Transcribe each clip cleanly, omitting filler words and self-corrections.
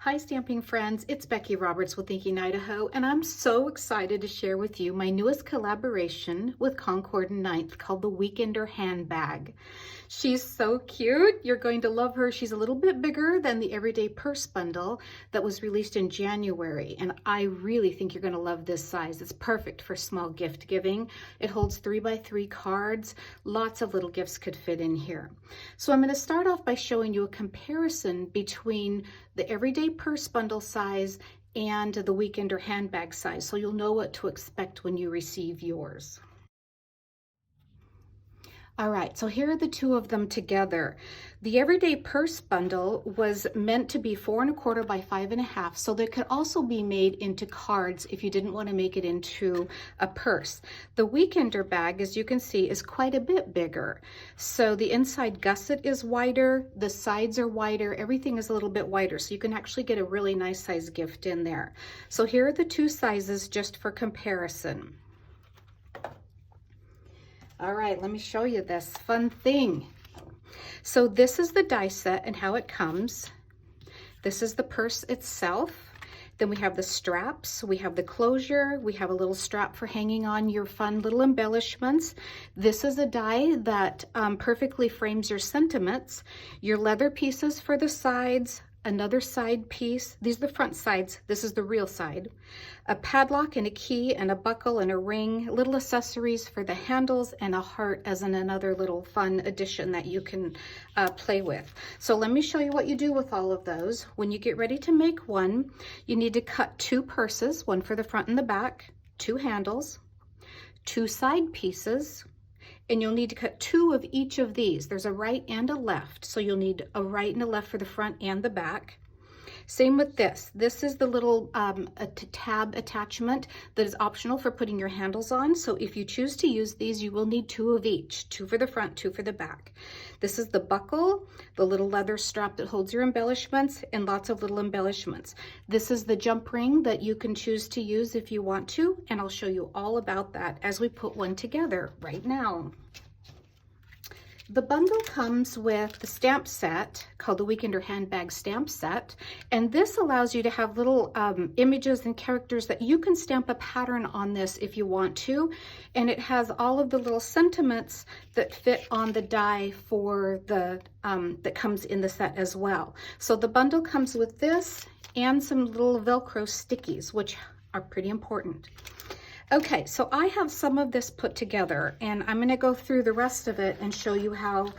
Hi stamping friends, it's Becky Roberts with Inking Idaho, and I'm so excited to share with you my newest collaboration with Concord 9th called the Weekender Handbag. She's so cute. You're going to love her. She's a little bit bigger than the Everyday Purse bundle that was released in January, and I really think you're going to love this size. It's perfect for small gift giving. It holds 3x3 cards. Lots of little gifts could fit in here. So I'm going to start off by showing you a comparison between the Everyday Purse bundle size and the Weekender handbag size, so you'll know what to expect when you receive yours. All right, so here are the two of them together. The Everyday Purse bundle was meant to be 4 1/4 by 5 1/2, so they could also be made into cards if you didn't want to make it into a purse. The Weekender bag, as you can see, is quite a bit bigger. So the inside gusset is wider, the sides are wider, everything is a little bit wider, so you can actually get a really nice size gift in there. So here are the two sizes just for comparison. All right, let me show you this fun thing. So this is the die set and how it comes. This is the purse itself. Then we have the straps, we have the closure, we have a little strap for hanging on your fun little embellishments. This is a die that perfectly frames your sentiments. Your leather pieces for the sides, another side piece. These are the front sides. This is the real side. A padlock and a key and a buckle and a ring, little accessories for the handles, and a heart as another little fun addition that you can play with. So let me show you what you do with all of those. When you get ready to make one, you need to cut two purses, one for the front and the back, two handles, two side pieces, and you'll need to cut two of each of these. There's a right and a left, so you'll need a right and a left for the front and the back. Same with this. This is the little tab attachment that is optional for putting your handles on. So if you choose to use these, you will need two of each, two for the front, two for the back. This is the buckle, the little leather strap that holds your embellishments, and lots of little embellishments. This is the jump ring that you can choose to use if you want to, and I'll show you all about that as we put one together right now. The bundle comes with the stamp set called the Weekender Handbag Stamp Set, and this allows you to have little images and characters that you can stamp a pattern on this if you want to, and it has all of the little sentiments that fit on the die for the that comes in the set as well. So the bundle comes with this and some little Velcro stickies, which are pretty important. Okay, so I have some of this put together, and I'm going to go through the rest of it and show you how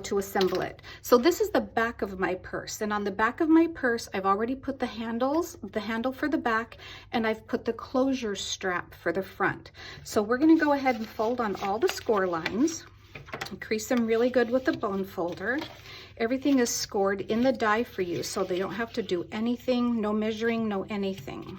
to assemble it. So this is the back of my purse, and on the back of my purse I've already put the handle for the back, and I've put the closure strap for the front. So we're going to go ahead and fold on all the score lines, crease them really good with the bone folder. Everything is scored in the die for you, so they don't have to do anything, no measuring, no anything.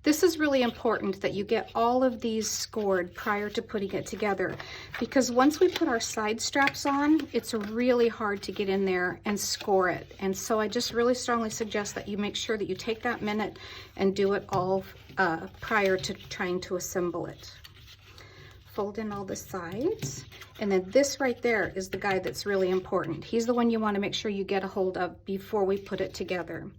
This is really important that you get all of these scored prior to putting it together, because once we put our side straps on, it's really hard to get in there and score it. And so I just really strongly suggest that you make sure that you take that minute and do it all prior to trying to assemble it. Fold in all the sides, and then this right there is the guy that's really important. He's the one you want to make sure you get a hold of before we put it together.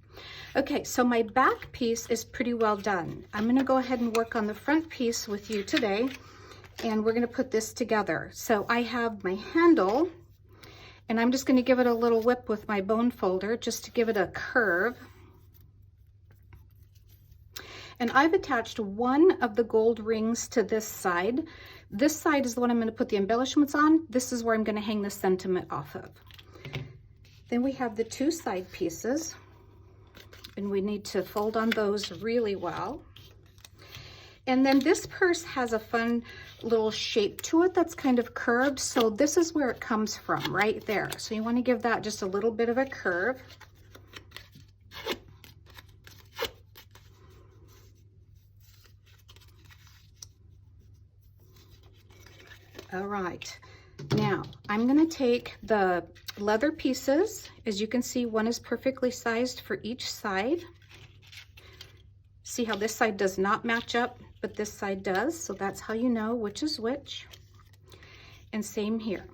Okay, so my back piece is pretty well done. I'm going to go ahead and work on the front piece with you today, and we're going to put this together. So I have my handle, and I'm just going to give it a little whip with my bone folder just to give it a curve. And I've attached one of the gold rings to this side. This side is the one I'm going to put the embellishments on. This is where I'm going to hang the sentiment off of. Then we have the two side pieces, and we need to fold on those really well. And then this purse has a fun little shape to it that's kind of curved, so this is where it comes from, right there. So you want to give that just a little bit of a curve. All right, now I'm going to take the leather pieces. As you can see, one is perfectly sized for each side. See how this side does not match up, but this side does, so that's how you know which is which. And same here.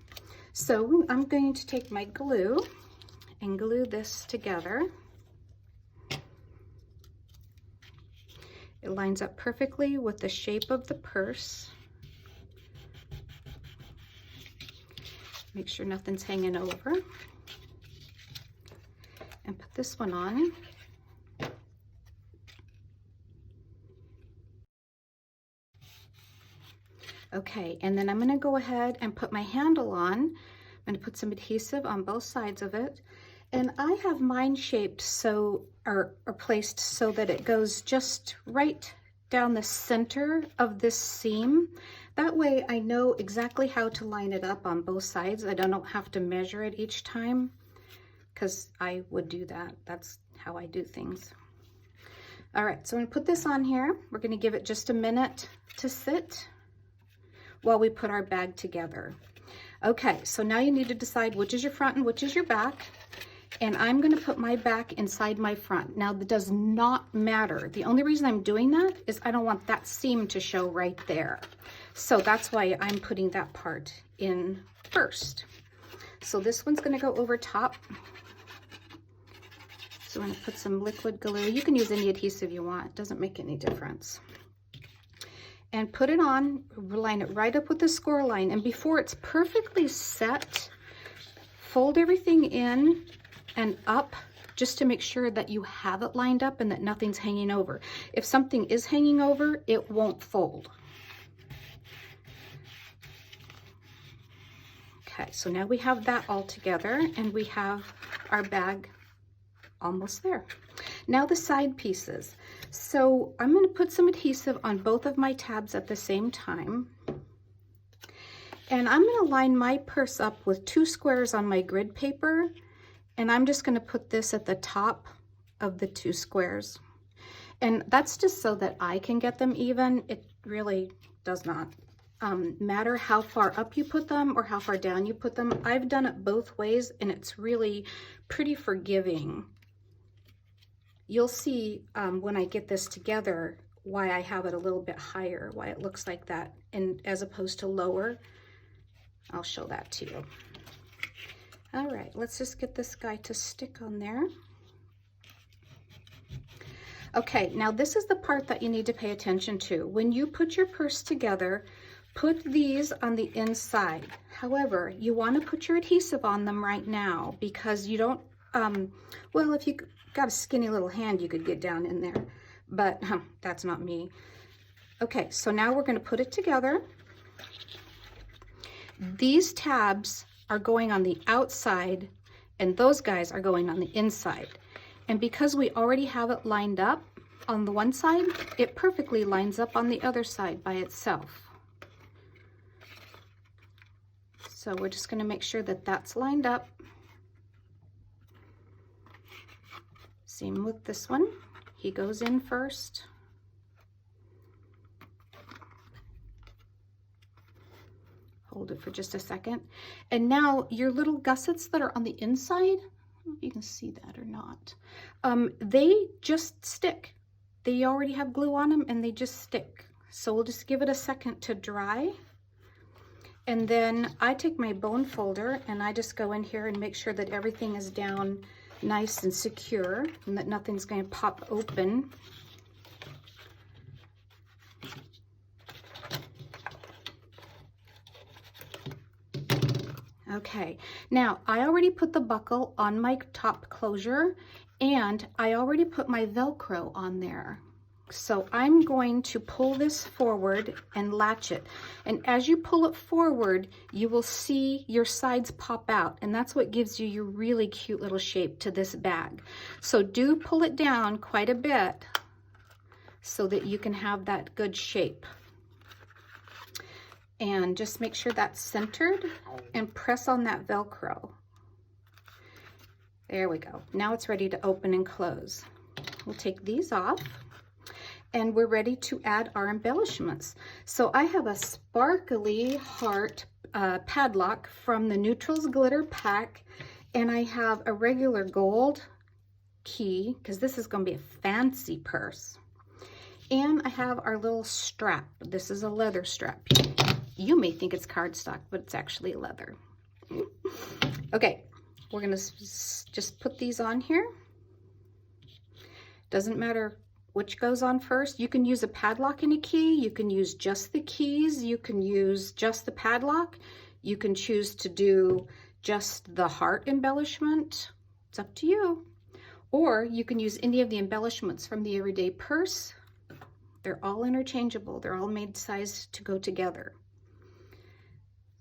So I'm going to take my glue and glue this together. It lines up perfectly with the shape of the purse. Make sure nothing's hanging over. And put this one on. Okay, and then I'm going to go ahead and put my handle on. I'm going to put some adhesive on both sides of it. And I have mine shaped so, or placed so that it goes just right down the center of this seam. That way I know exactly how to line it up on both sides. I don't have to measure it each time, because I would do that. That's how I do things. All right, so I'm gonna put this on here. We're gonna give it just a minute to sit while we put our bag together. Okay, so now you need to decide which is your front and which is your back. And I'm gonna put my back inside my front. Now, that does not matter. The only reason I'm doing that is I don't want that seam to show right there. So that's why I'm putting that part in first. So this one's gonna go over top. So I'm gonna put some liquid glue. You can use any adhesive you want. It doesn't make any difference. And put it on, line it right up with the score line. And before it's perfectly set, fold everything in and up just to make sure that you have it lined up and that nothing's hanging over. If something is hanging over, it won't fold. Okay, so now we have that all together and we have our bag almost there. Now the side pieces. So I'm going to put some adhesive on both of my tabs at the same time. And I'm going to line my purse up with 2 squares on my grid paper. And I'm just going to put this at the top of the 2 squares. And that's just so that I can get them even. It really does not matter how far up you put them or how far down you put them. I've done it both ways and it's really pretty forgiving. You'll see when I get this together why I have it a little bit higher, why it looks like that, and as opposed to lower. I'll show that to you. All right, let's just get this guy to stick on there. Okay, now this is the part that you need to pay attention to. When you put your purse together, put these on the inside. However, you want to put your adhesive on them right now because you don't, well, if you got a skinny little hand, you could get down in there, but that's not me. Okay, so now we're going to put it together. These tabs are going on the outside and those guys are going on the inside. And because we already have it lined up on the one side, it perfectly lines up on the other side by itself. So we're just going to make sure that that's lined up. Same with this one. He goes in first. Hold it for just a second. And now your little gussets that are on the inside, I don't know if you can see that or not, they just stick. They already have glue on them and they just stick. So we'll just give it a second to dry. And then I take my bone folder and I just go in here and make sure that everything is down nice and secure and that nothing's going to pop open. Okay, now I already put the buckle on my top closure and I already put my Velcro on there. So I'm going to pull this forward and latch it. And as you pull it forward, you will see your sides pop out. And that's what gives you your really cute little shape to this bag. So do pull it down quite a bit so that you can have that good shape. And just make sure that's centered and press on that Velcro. There we go. Now it's ready to open and close. We'll take these off. And we're ready to add our embellishments. So I have a sparkly heart padlock from the Neutrals Glitter Pack, and I have a regular gold key, because this is going to be a fancy purse. And I have our little strap. This is a leather strap. You may think it's cardstock, but it's actually leather. Okay, we're gonna just put these on here. Doesn't matter which goes on first. You can use a padlock and a key. You can use just the keys. You can use just the padlock. You can choose to do just the heart embellishment. It's up to you. Or you can use any of the embellishments from the everyday purse. They're all interchangeable. They're all made size to go together.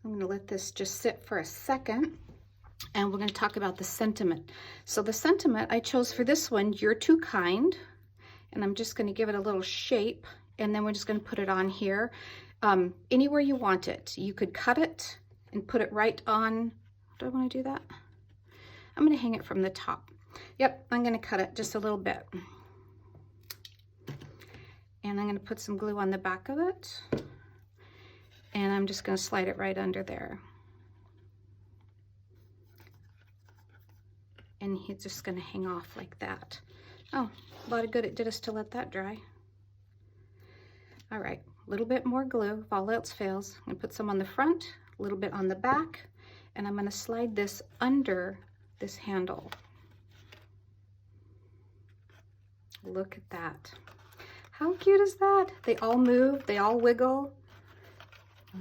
I'm going to let this just sit for a second, and we're going to talk about the sentiment. So the sentiment I chose for this one, "You're too kind," and I'm just going to give it a little shape, and then we're just going to put it on here. Anywhere you want it. You could cut it and put it right on. Do I want to do that? I'm going to hang it from the top. Yep, I'm going to cut it just a little bit. And I'm going to put some glue on the back of it. And I'm just going to slide it right under there. And he's just going to hang off like that. Oh, a lot of good it did us to let that dry. All right, a little bit more glue if all else fails. I'm going to put some on the front, a little bit on the back, and I'm going to slide this under this handle. Look at that. How cute is that? They all move, they all wiggle.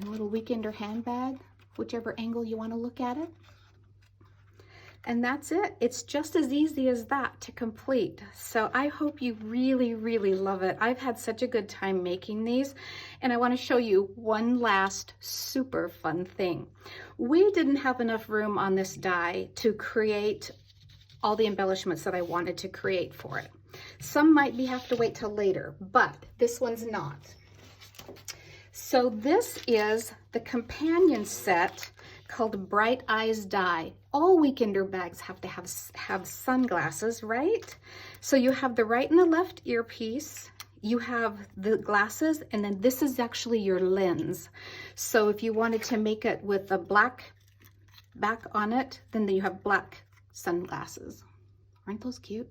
A little weekender handbag, whichever angle you want to look at it. And that's it. It's just as easy as that to complete. So I hope you really, really love it. I've had such a good time making these, and I want to show you one last super fun thing. We didn't have enough room on this die to create all the embellishments that I wanted to create for it. Some might have to wait till later, but this one's not. So this is the companion set called Bright Eyes Die. All weekender bags have to have sunglasses, right? So you have the right and the left earpiece, you have the glasses, and then this is actually your lens. So if you wanted to make it with a black back on it, then you have black sunglasses. Aren't those cute?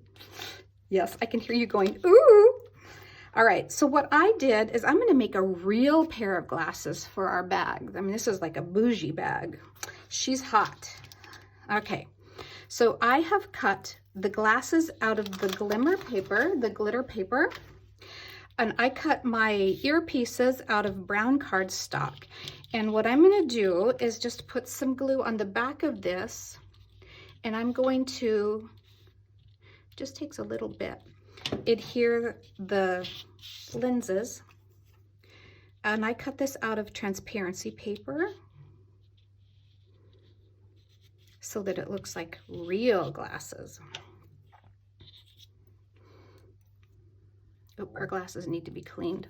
Yes, I can hear you going, ooh. All right, so what I did is I'm going to make a real pair of glasses for our bag. I mean, this is like a bougie bag. She's hot. Okay, so I have cut the glasses out of the glimmer paper, the glitter paper, and I cut my earpieces out of brown cardstock. And what I'm going to do is just put some glue on the back of this, and I'm going to, just takes a little bit, adhere the lenses, and I cut this out of transparency paper so that it looks like real glasses. Oh, our glasses need to be cleaned.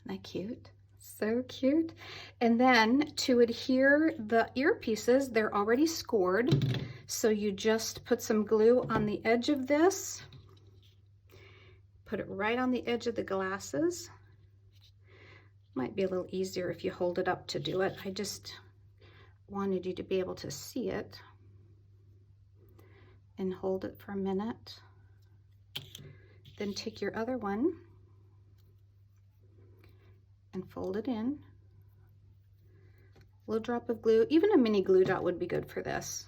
Isn't that cute? So cute. And then to adhere the earpieces, they're already scored. So you just put some glue on the edge of this, put it right on the edge of the glasses. Might be a little easier if you hold it up to do it. I just wanted you to be able to see it. And hold it for a minute. Then take your other one and fold it in. A little drop of glue, even a mini glue dot would be good for this.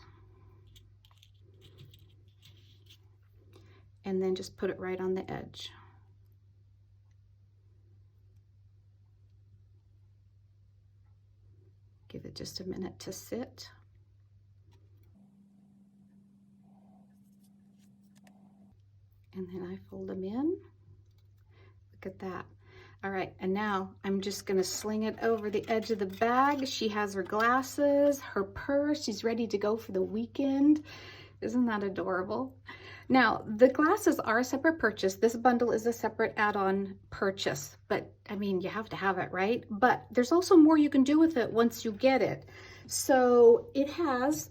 And then just put it right on the edge. Give it just a minute to sit. And then I fold them in. Look at that. All right, and now I'm just gonna sling it over the edge of the bag. She has her glasses, her purse, she's ready to go for the weekend. Isn't that adorable? Now, the glasses are a separate purchase. This bundle is a separate add-on purchase, but I mean, you have to have it, right? But there's also more you can do with it once you get it. So it has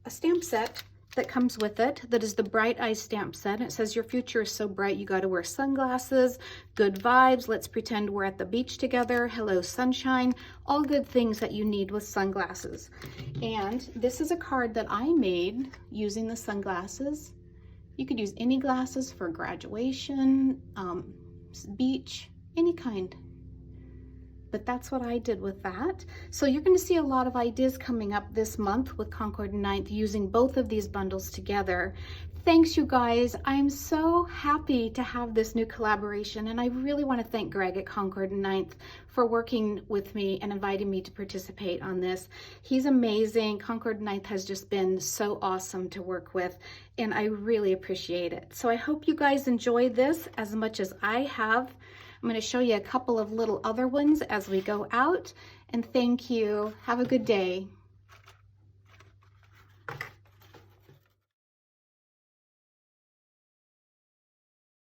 a stamp set that comes with it, that is the Bright Eyes stamp set. It says, "Your future is so bright, you got to wear sunglasses, good vibes, let's pretend we're at the beach together, hello sunshine," all good things that you need with sunglasses. And this is a card that I made using the sunglasses. You could use any glasses for graduation, beach, any kind. but that's what I did with that. So you're going to see a lot of ideas coming up this month with Concord 9th using both of these bundles together. Thanks, you guys. I'm so happy to have this new collaboration, and I really want to thank Greg at Concord 9th for working with me and inviting me to participate on this. He's amazing. Concord 9th has just been so awesome to work with, and I really appreciate it. So I hope you guys enjoy this as much as I have. I'm going to show you a couple of little other ones as we go out, and thank you. Have a good day.